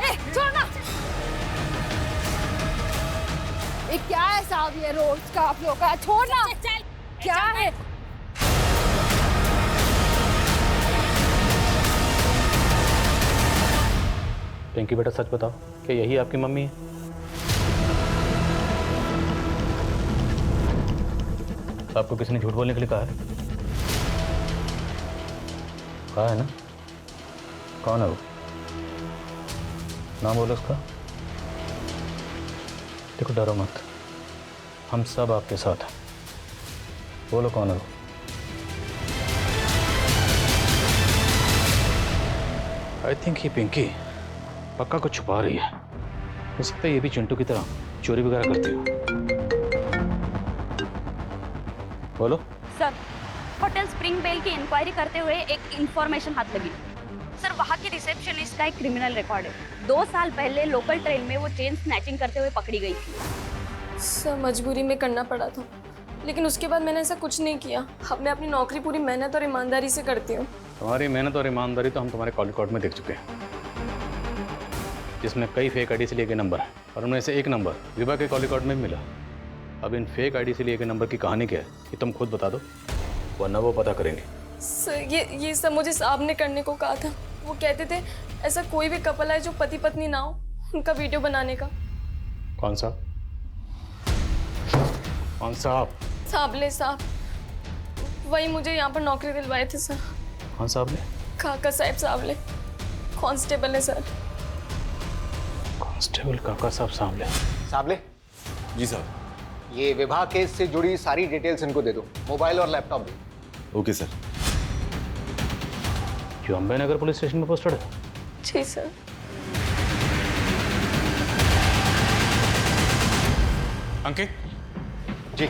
Speaker 9: ए छोड़ना। ये क्या है साहब, ये रोज का आप लोग का, छोड़ना। चल क्या है?
Speaker 12: पिंकी बेटा सच बताओ, क्या यही आपकी मम्मी है? आपको किसी ने झूठ बोलने के लिए कहा है? कहा है ना? कौन है वो? नाम बोलो उसका। देखो डरो मत, हम सब आपके साथ हैं। बोलो कौन है वो? आई थिंक ये पिंकी पक्का कुछ छुपा रही है। हो सकता है ये भी चिंटू की तरह चोरी वगैरह करती हो। बोलो।
Speaker 5: सर, होटल स्प्रिंग बेल की इंक्वायरी करते हुए एक इंफॉर्मेशन हाथ लगी। सर, वहाँ की रिसेप्शनिस्ट का एक क्रिमिनल रिकॉर्ड है। 2 साल पहले लोकल ट्रेन में वो चेन स्नैचिंग करते हुए पकड़ी गई थी।
Speaker 19: सर, मजबूरी में करना पड़ा था, लेकिन उसके बाद मैंने ऐसा कुछ नहीं किया। अब मैं अपनी नौकरी पूरी मेहनत और ईमानदारी से करती हूँ।
Speaker 12: तुम्हारी मेहनत और ईमानदारी तो हम तुम्हारे कॉल रिकॉर्ड में देख चुके हैं, जिसमें कई फेक आईडी से लिए गए नंबर है, और उनमें से एक नंबर विभा के कॉल रिकॉर्ड में भी मिला। अब इन फेक आईडी से लिए गए नंबर की कहानी क्या है, ये तुम खुद बता दो, वरना वो पता करेंगे।
Speaker 19: सर, ये सब मुझे साहब ने करने को कहा था। वो कहते थे ऐसा कोई भी कपल है जो पति पत्नी ना हो, उनका वीडियो बनाने का।
Speaker 12: कौन सा? कौन सा?
Speaker 19: साबले साहब, वही मुझे यहाँ पर नौकरी दिलवाए थे सर।
Speaker 6: कौन साहब?
Speaker 19: काका साहब साबले, कांस्टेबल है सर।
Speaker 6: कांस्टेबल काका साहब सामले।
Speaker 13: साबले
Speaker 4: जी सर।
Speaker 13: ये विवाह केस से जुड़ी सारी डिटेल्स इनको दे दो, मोबाइल और लैपटॉप भी।
Speaker 4: Okay sir.
Speaker 6: जो अम्बे नगर पुलिस स्टेशन में पोस्टेड है?
Speaker 19: जी सर।
Speaker 12: अंकित
Speaker 13: जी।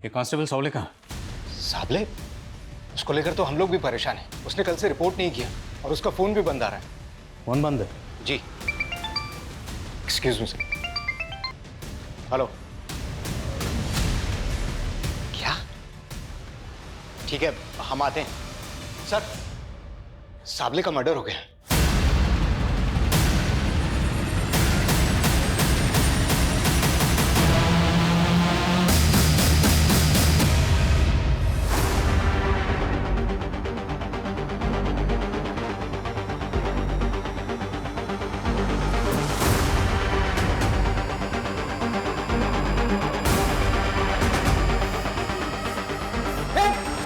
Speaker 12: ये कांस्टेबल सावले कहाँ?
Speaker 13: साबले, उसको लेकर तो हम लोग भी परेशान हैं। उसने कल से रिपोर्ट नहीं किया और उसका फोन भी बंद आ रहा है।
Speaker 12: फोन बंद है?
Speaker 13: जी। Excuse me sir. हेलो। क्या? ठीक है, हम आते हैं। सर, साबले का मर्डर हो गया।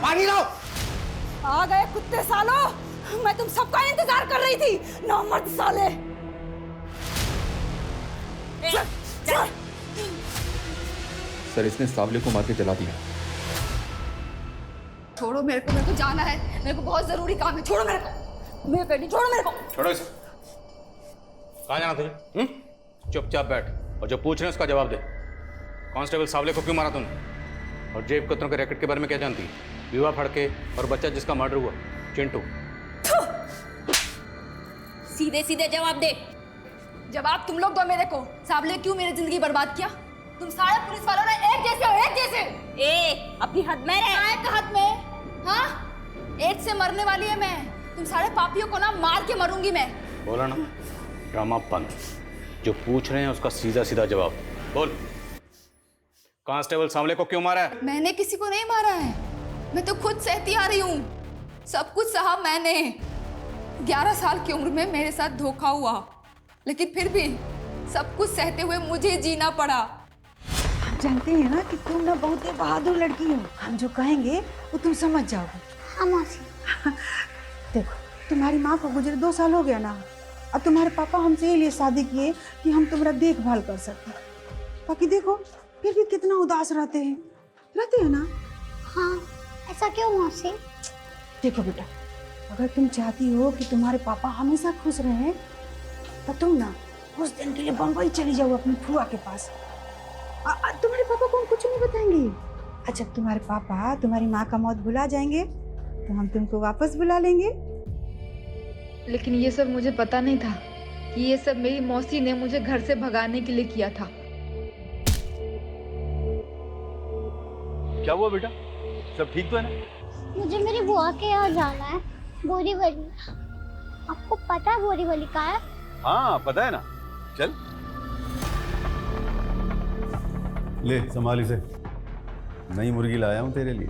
Speaker 11: पानी लाओ। आ गए कुत्ते सालों, मैं तुम सबका इंतजार कर रही थी, नामर्द साले।
Speaker 7: सर, इसने सावले को मार के जला दिया।
Speaker 9: छोड़ो मेरे को जाना है, मेरे को बहुत जरूरी काम है। छोड़ो मेरे को, मैं पेटी छोड़ो मेरे को।
Speaker 12: छोड़ो इसे। कहाँ जाना तुझे? चुपचाप बैठ और जो पूछ रहे हैं उसका जवाब दे। कांस्टेबल सावले को क्यों मारा तूने? और जेब कतरों के रैकेट के बारे में क्या जानती है? विवाह फड़के और बच्चा जिसका मर्डर हुआ, चिंटू।
Speaker 9: सीधे सीधे जवाब दे। जवाब तुम लोग दो मेरे को। साबले क्यों मेरी जिंदगी बर्बाद किया? तुम सारे पुलिस वालों ने एक जैसे हो, एक जैसे। अपनी हद में रह। काय का हद में? हाँ, एड्स से मरने वाली है मैं। तुम सारे पापियों को ना मार के मरूंगी मैं।
Speaker 12: बोला ना, ड्रामा बंद। जो पूछ रहे हैं उसका सीधा सीधा जवाब बोल। कांस्टेबल सावले को क्यों मारा है?
Speaker 9: मैंने किसी को नहीं मारा है, मैं तो खुद सहती आ रही हूँ। सब कुछ सहा मैंने। 11 साल की उम्र में मेरे साथ धोखा हुआ, लेकिन फिर भी सब कुछ सहते हुए मुझे जीना पड़ा।
Speaker 11: हम जानते हैं ना कि तुम ना बहुत ही बहादुर लड़की हो। हम जो कहेंगे वो तुम समझ जाओगे।
Speaker 2: हाँ मौसी।
Speaker 11: देखो, तुम्हारी माँ को गुजरे 2 साल हो गया ना, और तुम्हारे पापा हमसे ये शादी किए कि हम तुम्हारा देखभाल कर सकें। बाकी देखो, फिर भी कितना उदास रहते हैं ना।
Speaker 2: हाँ, ऐसा क्यों मौसी?
Speaker 11: देखो बेटा, अगर तुम चाहती हो कि तुम्हारे पापा हमेशा खुश रहें, तो तुम ना कुछ दिन के लिए बम्बई चली जाओ अपनी फुआ के पास। तुम्हारे पापा को हम कुछ नहीं बताएंगे। अच्छा, तुम्हारे पापा तुम्हारी माँ का मौत भुला जाएंगे तो हम तुमको वापस बुला लेंगे।
Speaker 10: लेकिन ये सब मुझे पता नहीं था कि ये सब मेरी मौसी ने मुझे घर से भगाने के लिए किया था।
Speaker 8: क्या हुआ बेटा? सब ठीक तो है ना?
Speaker 2: मुझे मेरी बुआ के यहाँ जाना है, बोरीवली। आपको पता है बोरीवली कहाँ है?
Speaker 8: हाँ पता है ना, चल। ले संभाल इसे, नई मुर्गी लाया हूँ तेरे लिए।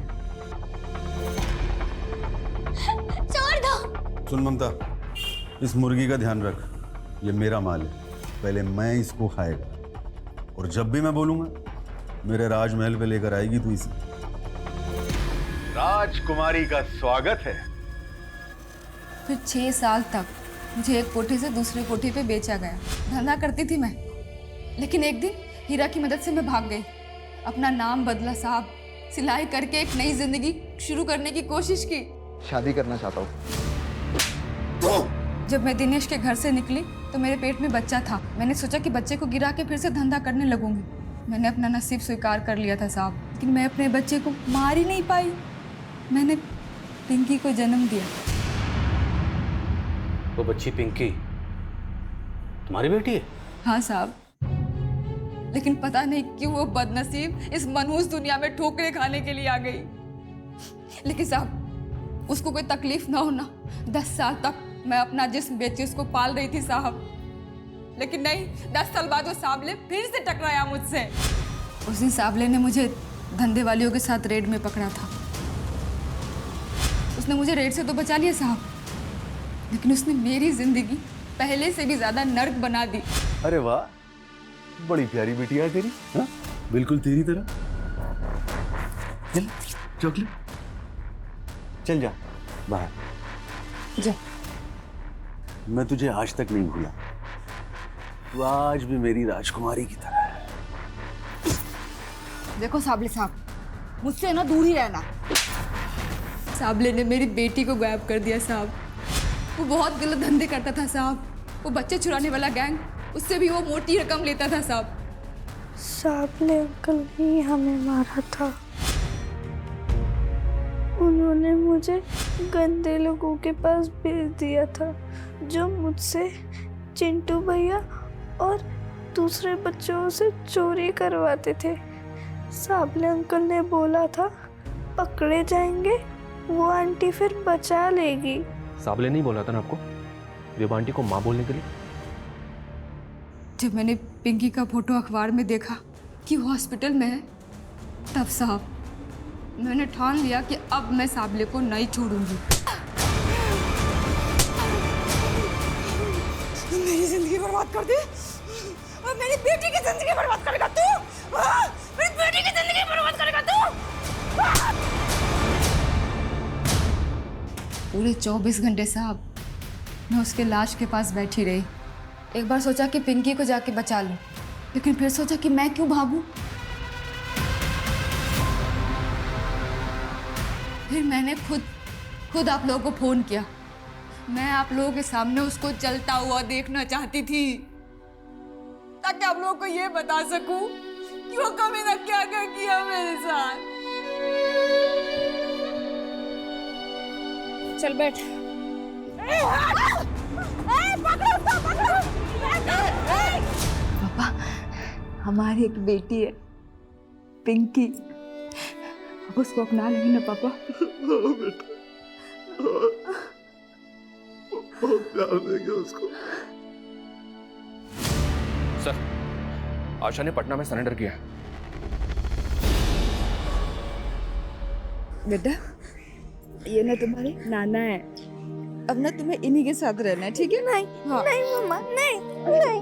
Speaker 2: छोड़ दो।
Speaker 8: सुन ममता, इस मुर्गी का ध्यान रख, ये मेरा माल है, पहले मैं इसको खाएगा, और जब भी मैं बोलूंगा मेरे राजमहल पे लेकर आएगी तू इसे। राजकुमारी का स्वागत है।
Speaker 9: फिर 6 साल तक मुझे एक कोठी से दूसरे कोठी पे बेचा गया। धंधा करती थी मैं, लेकिन एक दिन हीरा की मदद से मैं भाग गई। अपना नाम बदला साहब, सिलाई करके एक नई जिंदगी शुरू करने की कोशिश की।
Speaker 13: शादी करना चाहता हूँ।
Speaker 9: जब मैं दिनेश के घर से निकली तो मेरे पेट में बच्चा था। मैंने सोचा कि बच्चे को गिरा के फिर से धंधा करने लगूंगी। मैंने अपना नसीब स्वीकार कर लिया था साहब, लेकिन मैं अपने बच्चे को मार ही नहीं पाई। मैंने पिंकी को जन्म दिया।
Speaker 12: वो बच्ची पिंकी तुम्हारी बेटी है?
Speaker 9: हाँ साहब, लेकिन पता नहीं क्यों वो बदनसीब इस मनहूस दुनिया में ठोकरें खाने के लिए आ गई। लेकिन साहब, उसको कोई तकलीफ ना हो ना। 10 साल तक मैं अपना जिस्म बेची उसको पाल रही थी साहब, लेकिन नहीं, 10 साल बाद वो साबले फिर से टकराया मुझसे। उस दिन साबले ने मुझे धंधे वालियों के साथ रेड में पकड़ा था। उसने मुझे रेड से तो बचा लिया साहब, लेकिन उसने मेरी जिंदगी पहले से भी ज्यादा नर्क बना दी।
Speaker 8: अरे वाह, बड़ी प्यारी बिटिया है तेरी। हाँ? बिल्कुल तेरी तरह। चल चॉकलेट चल जा बाहर
Speaker 10: जा।
Speaker 8: मैं तुझे आज तक नहीं भूला, तू आज भी मेरी राजकुमारी की तरह है।
Speaker 10: देखो साबले साहब, मुझसे ना दूर ही रहना। साबले ने मेरी बेटी को गायब कर दिया साहब। वो बहुत गलत धंधे करता था साहब। वो बच्चे चुराने वाला गैंग, उससे भी वो मोटी रकम लेता था साहब।
Speaker 20: साबले अंकल ही हमें मारा था। उन्होंने मुझे गंदे लोगों के पास भेज दिया था जो मुझसे चिंटू भैया और दूसरे बच्चों से चोरी करवाते थे। साबले अंकल ने बोला था पकड़े जाएंगे, वो आंटी फिर बचा लेगी।
Speaker 7: साबले नहीं बोला था ना आपको विभा आंटी को माँ बोलने के लिए?
Speaker 10: जब मैंने पिंकी का फोटो अखबार में देखा कि वो हॉस्पिटल में है, तब साहब मैंने ठान लिया कि अब मैं साबले को नहीं छोड़ूंगी।
Speaker 11: मेरी जिंदगी बर्बाद कर दी और मेरी बेटी की जिंदगी बर्बाद करेगा तू? मेरी बेटी की जिंदगी बर्बाद करेगा तू?
Speaker 10: पूरे 24 घंटे साहब मैं उसके लाश के पास बैठी रही। एक बार सोचा कि पिंकी को जाके बचा लूं, लेकिन फिर सोचा कि मैं क्यों भागूं। फिर मैंने खुद आप लोगों को फोन किया। मैं आप लोगों के सामने उसको जलता हुआ देखना चाहती थी, ताकि आप लोगों को ये बता सकूं कि वो कमीना क्या क्या किया मेरे साथ।
Speaker 9: चल बैठ।
Speaker 10: पापा, हमारी एक बेटी है पिंकी, अब उसको अपना लेंगे ना पापा?
Speaker 3: हाँ बेटा, बहुत प्यार देंगे उसको।
Speaker 7: सर, आशा ने पटना में सरेंडर किया।
Speaker 10: बेटा, ये ना तुम्हारे नाना है, अब ना तुम्हें इन्हीं के साथ रहना है, ठीक है?
Speaker 20: नहीं,
Speaker 10: हाँ।
Speaker 20: नहीं मम्मा, नहीं, नहीं।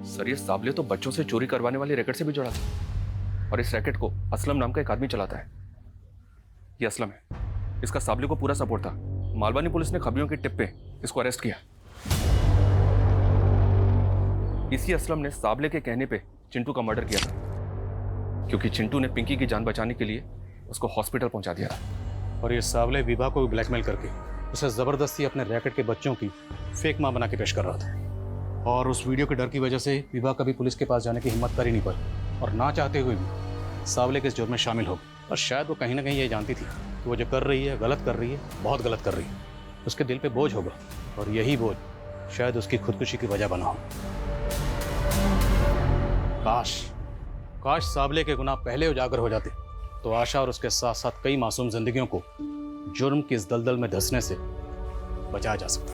Speaker 7: सर, ये साबले तो बच्चों से चोरी करवाने वाले रैकेट से भी जुड़ा था, और इस रैकेट को असलम नाम का एक आदमी चलाता है। ये असलम है, इसका साबले को पूरा सपोर्ट था। मालवानी पुलिस ने खबरियों के टिप पे इसको अरेस्ट किया। इसी असलम ने साबले के कहने पे चिंटू का मर्डर किया था, क्योंकि चिंटू ने पिंकी की जान बचाने के लिए उसको हॉस्पिटल पहुंचा दिया था।
Speaker 12: और ये साबले विभा को भी ब्लैकमेल करके उसे जबरदस्ती अपने रैकेट के बच्चों की फेक मां बना के पेश कर रहा था। और उस वीडियो के डर की वजह से विभा कभी पुलिस के पास जाने की हिम्मत कर ही नहीं पाई, और ना चाहते हुए भी साबले के इस जुर्म में शामिल हो गई। और शायद वो कहीं ना कहीं ये जानती थी कि वो जो कर रही है गलत कर रही है, बहुत गलत कर रही है। उसके दिल पे बोझ होगा, और यही बोझ शायद उसकी खुदकुशी की वजह बना हो। काश साबले के गुनाह पहले उजागर हो जाते, तो आशा और उसके साथ साथ कई मासूम जिंदगियों को जुर्म की इस दलदल में धंसने से बचाया जा सकता।